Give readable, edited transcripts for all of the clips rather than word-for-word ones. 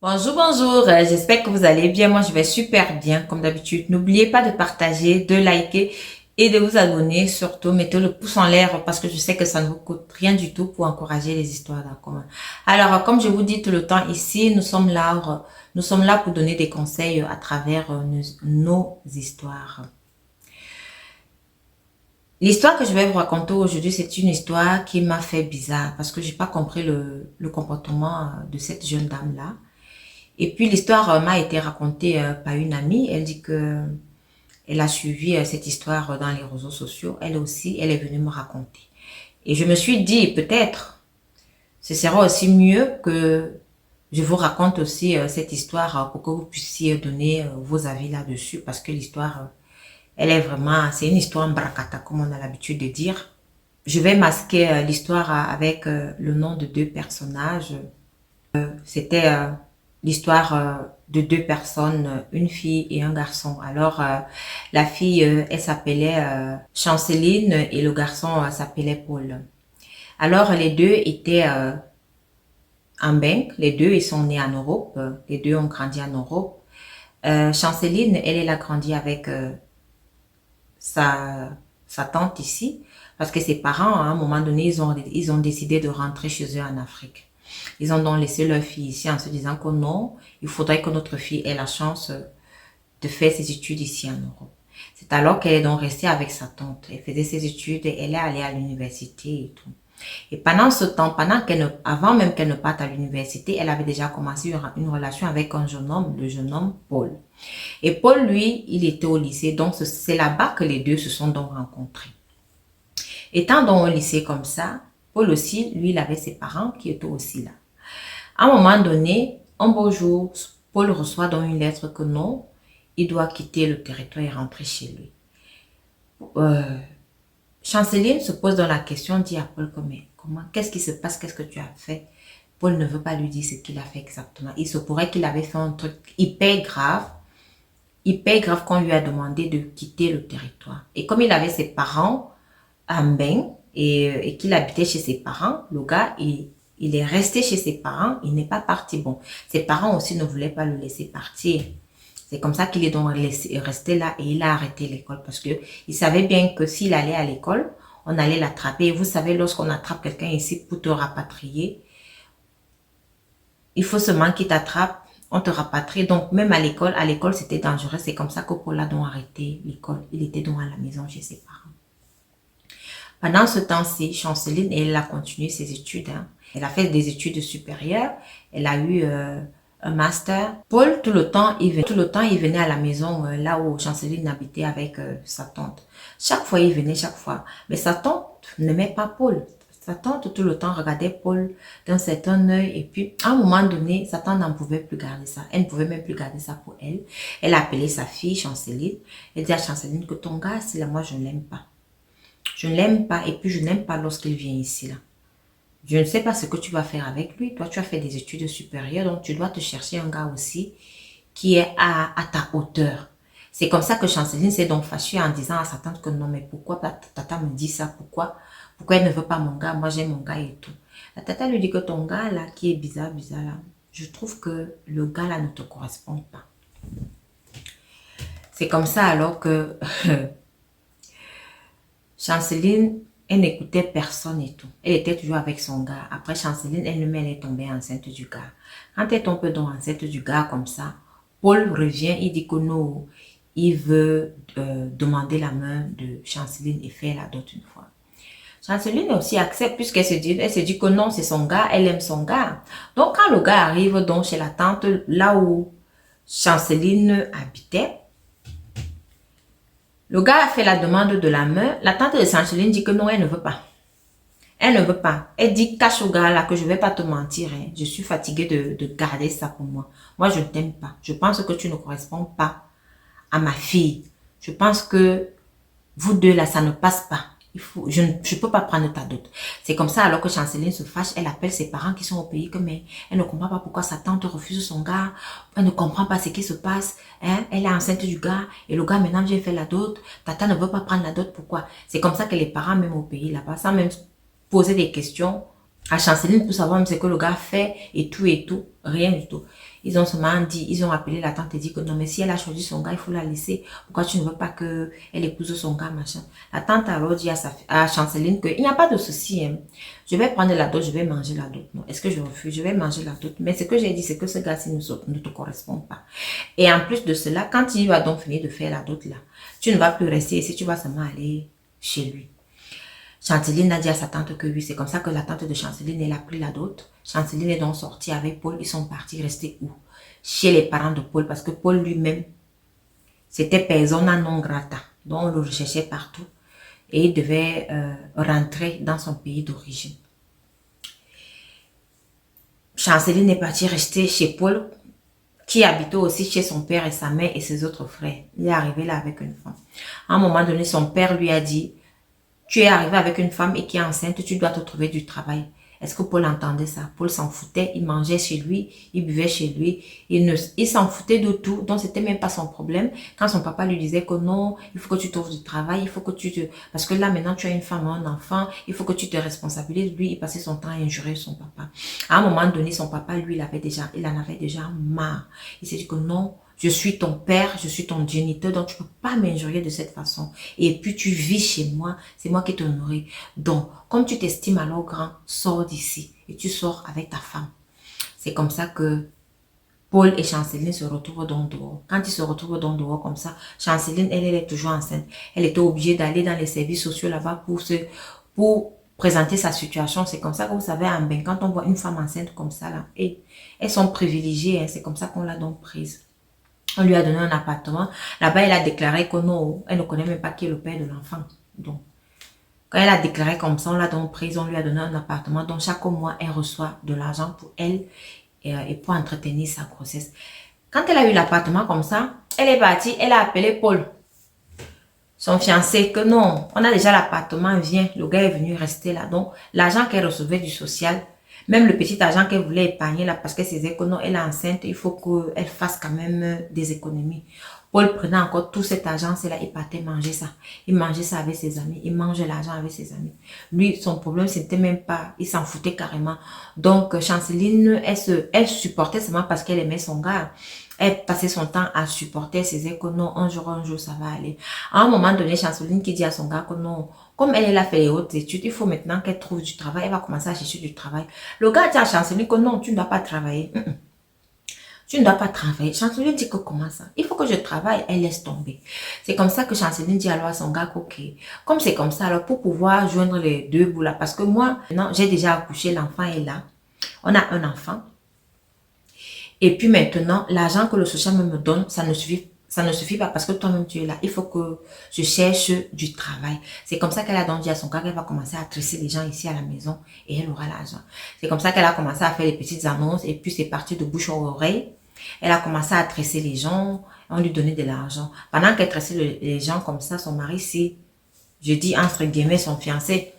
Bonjour, bonjour, j'espère que vous allez bien. Moi, je vais super bien, comme d'habitude. N'oubliez pas de partager, de liker et de vous abonner. Surtout, mettez le pouce en l'air parce que je sais que ça ne vous coûte rien du tout pour encourager les histoires d'en commun. Alors, comme je vous dis tout le temps ici, nous sommes là pour donner des conseils à travers nos histoires. L'histoire que je vais vous raconter aujourd'hui, c'est une histoire qui m'a fait bizarre parce que j'ai pas compris le comportement de cette jeune dame-là. Et puis l'histoire m'a été racontée par une amie. Elle dit que elle a suivi cette histoire dans les réseaux sociaux. Elle aussi, elle est venue me raconter. Et je me suis dit, peut-être, ce sera aussi mieux que je vous raconte aussi cette histoire pour que vous puissiez donner vos avis là-dessus. Parce que l'histoire, elle est vraiment, c'est une histoire en bracata, comme on a l'habitude de dire. Je vais masquer l'histoire avec le nom de deux personnages. C'était l'histoire de deux personnes, une fille et un garçon. Alors, la fille, elle s'appelait Chanceline et le garçon s'appelait Paul. Alors, les deux étaient en Banque. Les deux, ils sont nés en Europe. Les deux ont grandi en Europe. Chanceline, elle a grandi avec sa tante ici parce que ses parents, à un moment donné, ils ont décidé de rentrer chez eux en Afrique. Ils ont donc laissé leur fille ici en se disant que non, il faudrait que notre fille ait la chance de faire ses études ici en Europe. C'est alors qu'elle est donc restée avec sa tante. Elle faisait ses études et elle est allée à l'université et tout. Et pendant ce temps, avant même qu'elle ne parte à l'université, elle avait déjà commencé une relation avec un jeune homme, le jeune homme Paul. Et Paul, lui, il était au lycée, donc c'est là-bas que les deux se sont donc rencontrés. Étant donc au lycée comme ça, Paul aussi, lui, il avait ses parents qui étaient aussi là. À un moment donné, un beau jour, Paul reçoit donc une lettre que non, il doit quitter le territoire et rentrer chez lui. Euh, Chanceline se pose dans la question, dit à Paul comment, qu'est-ce qui se passe, qu'est-ce que tu as fait? Paul ne veut pas lui dire ce qu'il a fait exactement. Il se pourrait qu'il avait fait un truc hyper grave qu'on lui a demandé de quitter le territoire. Et comme il avait ses parents à Mbeng et qu'il habitait chez ses parents, le gars, il est resté chez ses parents, il n'est pas parti. Bon, ses parents aussi ne voulaient pas le laisser partir. C'est comme ça qu'il est donc resté là et il a arrêté l'école parce que il savait bien que s'il allait à l'école, on allait l'attraper. Et vous savez, lorsqu'on attrape quelqu'un ici pour te rapatrier, il faut seulement qu'il t'attrape, on te rapatrie. Donc, même à l'école, c'était dangereux. C'est comme ça que Paul a donc arrêté l'école. Il était donc à la maison chez ses parents. Pendant ce temps-ci, Chanceline, elle a continué ses études. Hein. Elle a fait des études supérieures. Elle a eu un master. Paul, tout le temps, il venait à la maison là où Chanceline habitait avec sa tante. Chaque fois, il venait, chaque fois. Mais sa tante n'aimait pas Paul. Sa tante, tout le temps, regardait Paul d'un certain œil. Et puis, à un moment donné, sa tante n'en pouvait plus garder ça. Elle ne pouvait même plus garder ça pour elle. Elle a appelé sa fille, Chanceline. Elle dit à Chanceline que ton gars, c'est là, moi, je ne l'aime pas. Je ne l'aime pas et puis je n'aime pas lorsqu'il vient ici là. Je ne sais pas ce que tu vas faire avec lui. Toi, tu as fait des études supérieures, donc tu dois te chercher un gars aussi qui est à ta hauteur. C'est comme ça que Chanceline s'est donc fâchée en disant à sa tante que non, mais pourquoi tata me dit ça? Pourquoi elle ne veut pas mon gars? Moi, j'ai mon gars et tout. La tata lui dit que ton gars là, qui est bizarre là, je trouve que le gars là ne te correspond pas. C'est comme ça alors que Chanceline, elle n'écoutait personne et tout. Elle était toujours avec son gars. Après Chanceline, elle est tombée enceinte du gars. Quand elle tombe donc enceinte du gars comme ça, Paul revient, il dit que non, il veut demander la main de Chanceline et faire la dot une fois. Chanceline aussi accepte puisqu'elle se dit que non, c'est son gars, elle aime son gars. Donc quand le gars arrive donc chez la tante, là où Chanceline habitait, le gars a fait la demande de la main. La tante de Chanceline dit que non, elle ne veut pas. Elle ne veut pas. Elle dit, cache au gars là que je ne vais pas te mentir. Hein. Je suis fatiguée de garder ça pour moi. Moi, je ne t'aime pas. Je pense que tu ne corresponds pas à ma fille. Je pense que vous deux là, ça ne passe pas. Je ne peux pas prendre ta dot. C'est comme ça alors que Chanceline se fâche, elle appelle ses parents qui sont au pays, mais elle ne comprend pas pourquoi sa tante refuse son gars, elle ne comprend pas ce qui se passe, hein? Elle est enceinte du gars, et le gars maintenant vient faire la dot, tata ne veut pas prendre la dot, pourquoi? C'est comme ça que les parents même au pays là-bas, sans même poser des questions, à Chanceline pour savoir même ce que le gars fait et tout, rien du tout. Ils ont seulement dit, ils ont appelé la tante et dit que non, mais si elle a choisi son gars, il faut la laisser. Pourquoi tu ne veux pas que elle épouse son gars, machin. La tante a alors dit à Chanceline qu'il n'y a pas de souci. Hein. Je vais prendre la dot, je vais manger la dot. Non, est-ce que je refuse? Je vais manger la dot. Mais ce que j'ai dit, c'est que ce gars-ci ne te correspond pas. Et en plus de cela, quand il va donc finir de faire la dot là, tu ne vas plus rester ici, tu vas seulement aller chez lui. Chanceline a dit à sa tante que oui, c'est comme ça que la tante de Chanceline, elle a pris la dot. Chanceline est donc sortie avec Paul. Ils sont partis rester où? Chez les parents de Paul, parce que Paul lui-même, c'était persona non grata. Donc on le recherchait partout. Et il devait rentrer dans son pays d'origine. Chanceline est partie rester chez Paul, qui habitait aussi chez son père et sa mère et ses autres frères. Il est arrivé là avec une femme. À un moment donné, son père lui a dit: tu es arrivé avec une femme et qui est enceinte, tu dois te trouver du travail. Est-ce que Paul entendait ça? Paul s'en foutait, il mangeait chez lui, il buvait chez lui, il s'en foutait de tout, donc c'était même pas son problème. Quand son papa lui disait que non, il faut que tu trouves du travail, il faut que tu te... Parce que là maintenant tu as une femme, un enfant, il faut que tu te responsabilises. Lui, il passait son temps à injurer son papa. À un moment donné, son papa, lui, il en avait déjà marre. Il s'est dit que non, je suis ton père, je suis ton géniteur, donc tu peux pas m'injurier de cette façon. Et puis tu vis chez moi, c'est moi qui te nourris. Donc, comme tu t'estimes alors grand, sors d'ici et tu sors avec ta femme. C'est comme ça que Paul et Chanceline se retrouvent dans dehors. Quand ils se retrouvent dans dehors comme ça, Chanceline, elle est toujours enceinte. Elle était obligée d'aller dans les services sociaux là-bas pour présenter sa situation. C'est comme ça que vous savez, en bain, quand on voit une femme enceinte comme ça, là, et elles sont privilégiées, hein, c'est comme ça qu'on l'a donc prise. On lui a donné un appartement. Là-bas, elle a déclaré que non, elle ne connaît même pas qui est le père de l'enfant. Donc, quand elle a déclaré comme ça, on l'a donc prise, on lui a donné un appartement. Donc, chaque mois, elle reçoit de l'argent pour elle et pour entretenir sa grossesse. Quand elle a eu l'appartement comme ça, elle est partie, elle a appelé Paul, son fiancé, que non, on a déjà l'appartement, viens. Le gars est venu rester là. Donc, l'argent qu'elle recevait du social, même le petit argent qu'elle voulait épargner là, parce qu'elle se disait que non, elle est enceinte, il faut qu'elle fasse quand même des économies. Paul prenait encore tout cet argent, c'est là, il partait manger ça. Il mangeait ça avec ses amis, il mangeait l'argent avec ses amis. Lui, son problème, c'était même pas, il s'en foutait carrément. Donc, Chanceline, elle supportait seulement parce qu'elle aimait son gars. Elle passait son temps à supporter, elle se disait que non, un jour, ça va aller. À un moment donné, Chanceline qui dit à son gars que non, comme elle a fait les hautes études, il faut maintenant qu'elle trouve du travail, elle va commencer à chercher du travail. Le gars dit à Chanceline que non, tu ne dois pas travailler. Tu ne dois pas travailler. Chanceline dit que comment ça? Il faut que je travaille, elle laisse tomber. C'est comme ça que Chanceline dit alors à son gars ok, comme c'est comme ça, alors pour pouvoir joindre les deux bouts là, parce que moi, non, j'ai déjà accouché, l'enfant est là. On a un enfant. Et puis maintenant, l'argent que le social me donne, ça ne suffit pas parce que toi-même tu es là. Il faut que je cherche du travail. C'est comme ça qu'elle a donc dit à son gars qu'elle va commencer à tresser les gens ici à la maison et elle aura l'argent. C'est comme ça qu'elle a commencé à faire les petites annonces et puis c'est parti de bouche à oreille. Elle a commencé à tresser les gens, on lui donnait de l'argent. Pendant qu'elle tressait les gens comme ça, son mari, c'est, je dis entre guillemets, son fiancé,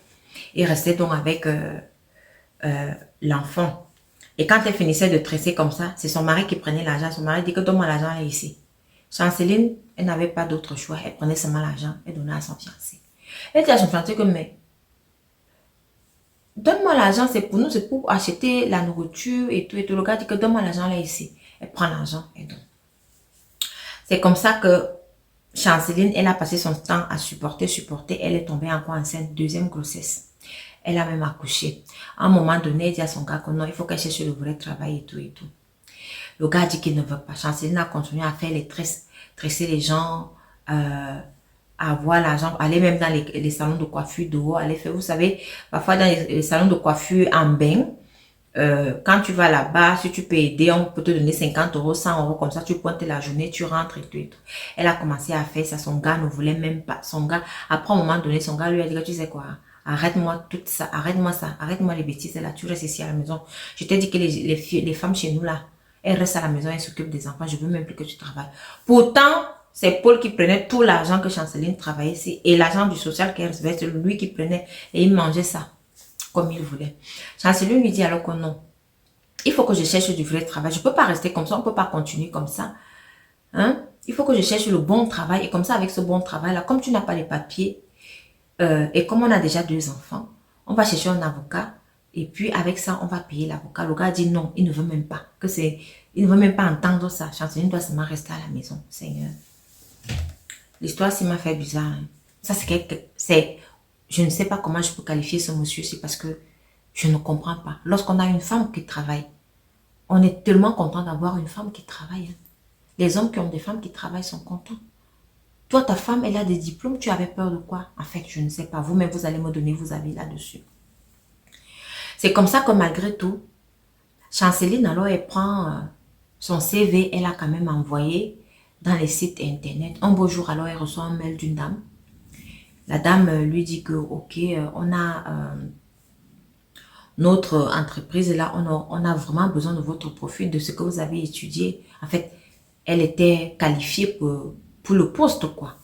il restait donc avec l'enfant. Et quand elle finissait de tresser comme ça, c'est son mari qui prenait l'argent. Son mari dit que donne-moi l'argent là ici. Chanceline, elle n'avait pas d'autre choix. Elle prenait seulement l'argent et donnait à son fiancé. Elle dit à son fiancé que mais donne-moi l'argent, c'est pour nous, c'est pour acheter la nourriture et tout. Et tout. Le gars dit que donne-moi l'argent là ici. Elle prend l'argent et donne. C'est comme ça que Chanceline, elle a passé son temps à supporter. Elle est tombée encore enceinte, deuxième grossesse. Elle a même accouché. À un moment donné, elle dit à son gars que non, il faut qu'elle cherche le vrai travail et tout et tout. Le gars dit qu'il ne veut pas. Chanceline a continué à faire les tresses, tresser les gens, à avoir l'argent, aller même dans les salons de coiffure dehors, aller faire, vous savez, parfois dans les salons de coiffure en bain, quand tu vas là-bas, si tu peux aider, on peut te donner 50 euros, 100 euros, comme ça tu pointes la journée, tu rentres et tout et tout. Elle a commencé à faire ça, son gars ne voulait même pas. Son gars, après un moment donné, son gars lui a dit que tu sais quoi, arrête-moi tout ça, arrête-moi les bêtises là, tu restes ici à la maison. Je t'ai dit que les femmes chez nous là, elles restent à la maison, elles s'occupent des enfants, je veux même plus que tu travailles. Pourtant, c'est Paul qui prenait tout l'argent que Chanceline travaillait ici et l'argent du social qu'elle recevait, c'est lui qui prenait et il mangeait ça comme il voulait. Chanceline lui dit alors que non, il faut que je cherche du vrai travail, je peux pas rester comme ça, on peut pas continuer comme ça. Hein? Il faut que je cherche le bon travail et comme ça avec ce bon travail là, comme tu n'as pas les papiers, et comme on a déjà 2 enfants, on va chercher un avocat Et puis, avec ça, on va payer l'avocat. Le gars dit non, il ne veut même pas. Il ne veut même pas entendre ça. Chanceline doit seulement rester à la maison. Seigneur. L'histoire, ça m'a fait bizarre. Hein. Ça, je ne sais pas comment je peux qualifier ce monsieur. C'est parce que je ne comprends pas. Lorsqu'on a une femme qui travaille, on est tellement content d'avoir une femme qui travaille. Hein. Les hommes qui ont des femmes qui travaillent sont contents. Toi, ta femme, elle a des diplômes. Tu avais peur de quoi? En fait, je ne sais pas. Vous-même, vous allez me donner vos avis là-dessus. C'est comme ça que malgré tout, Chanceline, alors, elle prend son CV, elle a quand même envoyé dans les sites internet. Un beau jour, alors, elle reçoit un mail d'une dame. La dame lui dit que, ok, on a notre entreprise là, on a vraiment besoin de votre profil, de ce que vous avez étudié. En fait, elle était qualifiée pour le poste, quoi.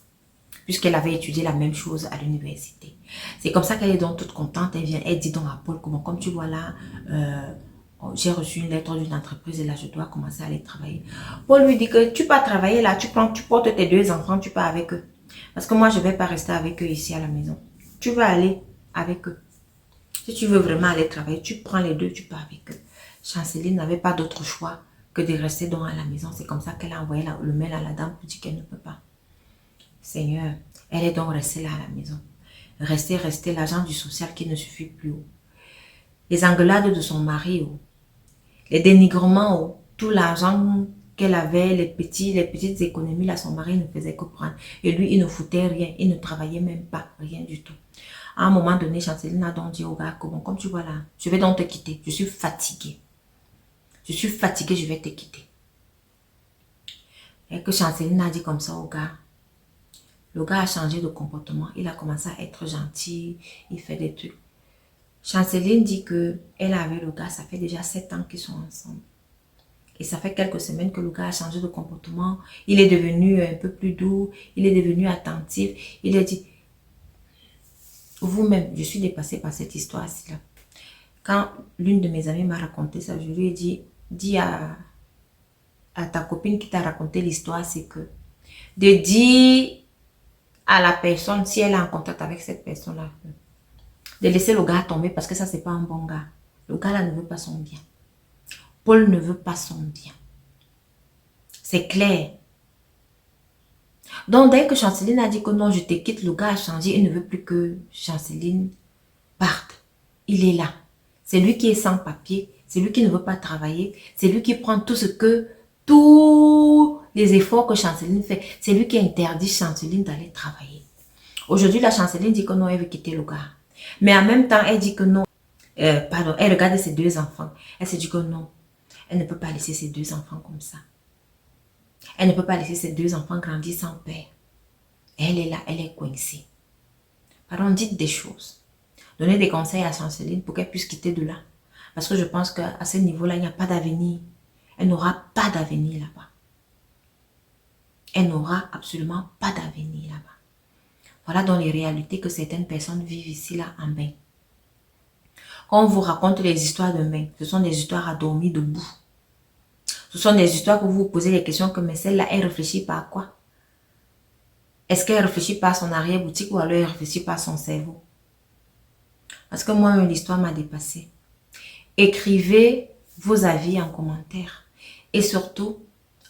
Puisqu'elle avait étudié la même chose à l'université. C'est comme ça qu'elle est donc toute contente. Elle vient, elle dit donc à Paul, comment, comme tu vois là, j'ai reçu une lettre d'une entreprise et là, je dois commencer à aller travailler. Paul lui dit que tu peux travailler là, tu portes tes 2 enfants, tu pars avec eux. Parce que moi, je ne vais pas rester avec eux ici à la maison. Tu veux aller avec eux. Si tu veux vraiment aller travailler, tu prends les 2, tu pars avec eux. Chanceline n'avait pas d'autre choix que de rester donc à la maison. C'est comme ça qu'elle a envoyé le mail à la dame pour dire qu'elle ne peut pas. Seigneur, elle est donc restée là à la maison. Restée, l'agent du social qui ne suffit plus. Les engueulades de son mari, les dénigrements, tout l'argent qu'elle avait, les petites économies, là, son mari ne faisait que prendre. Et lui, il ne foutait rien, il ne travaillait même pas, rien du tout. À un moment donné, Chanceline a donc dit au gars, bon, comme tu vois là, je vais donc te quitter, je suis fatiguée. Je suis fatiguée, je vais te quitter. Et que Chanceline a dit comme ça au gars, le gars a changé de comportement, il a commencé à être gentil, il fait des trucs. Chanceline dit que elle avait le gars, ça fait déjà 7 ans qu'ils sont ensemble. Et ça fait quelques semaines que le gars a changé de comportement. Il est devenu un peu plus doux, il est devenu attentif. Il a dit, vous-même, je suis dépassée par cette histoire-ci là. Quand l'une de mes amies m'a raconté ça, je lui ai dit, dis à ta copine qui t'a raconté l'histoire, c'est que de dire à la personne, si elle est en contact avec cette personne-là, de laisser le gars tomber parce que ça, c'est pas un bon gars. Le gars là ne veut pas son bien. Paul ne veut pas son bien. C'est clair. Donc, dès que Chanceline a dit que non, je te quitte, le gars a changé. Il ne veut plus que Chanceline parte. Il est là. C'est lui qui est sans papier. C'est lui qui ne veut pas travailler. C'est lui qui prend tous les efforts que Chanceline fait. C'est lui qui interdit Chanceline d'aller travailler. Aujourd'hui, la Chanceline dit que non, elle veut quitter le gars. Mais en même temps, elle dit que non. Elle regarde ses 2 enfants. Elle se dit que non. Elle ne peut pas laisser ses 2 enfants comme ça. Elle ne peut pas laisser ses 2 enfants grandir sans père. Elle est là, elle est coincée. Pardon, dites des choses. Donnez des conseils à Chanceline pour qu'elle puisse quitter de là. Parce que je pense qu'à ce niveau-là, il n'y a pas d'avenir. Elle n'aura pas d'avenir là-bas. Elle n'aura absolument pas d'avenir là-bas. Voilà dans les réalités que certaines personnes vivent ici, là, en bain. Quand on vous raconte les histoires de bain, ce sont des histoires à dormir debout. Ce sont des histoires que vous vous posez des questions que mais celle-là, elle réfléchit pas à quoi? Est-ce qu'elle réfléchit pas à son arrière-boutique ou alors elle réfléchit pas à son cerveau? Parce que moi, l'histoire m'a dépassé. Écrivez vos avis en commentaire. Et surtout,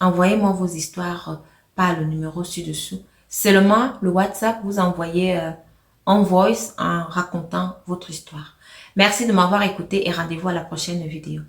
envoyez-moi vos histoires par le numéro ci-dessous. Seulement, le WhatsApp, vous envoyez en voice en racontant votre histoire. Merci de m'avoir écouté et rendez-vous à la prochaine vidéo.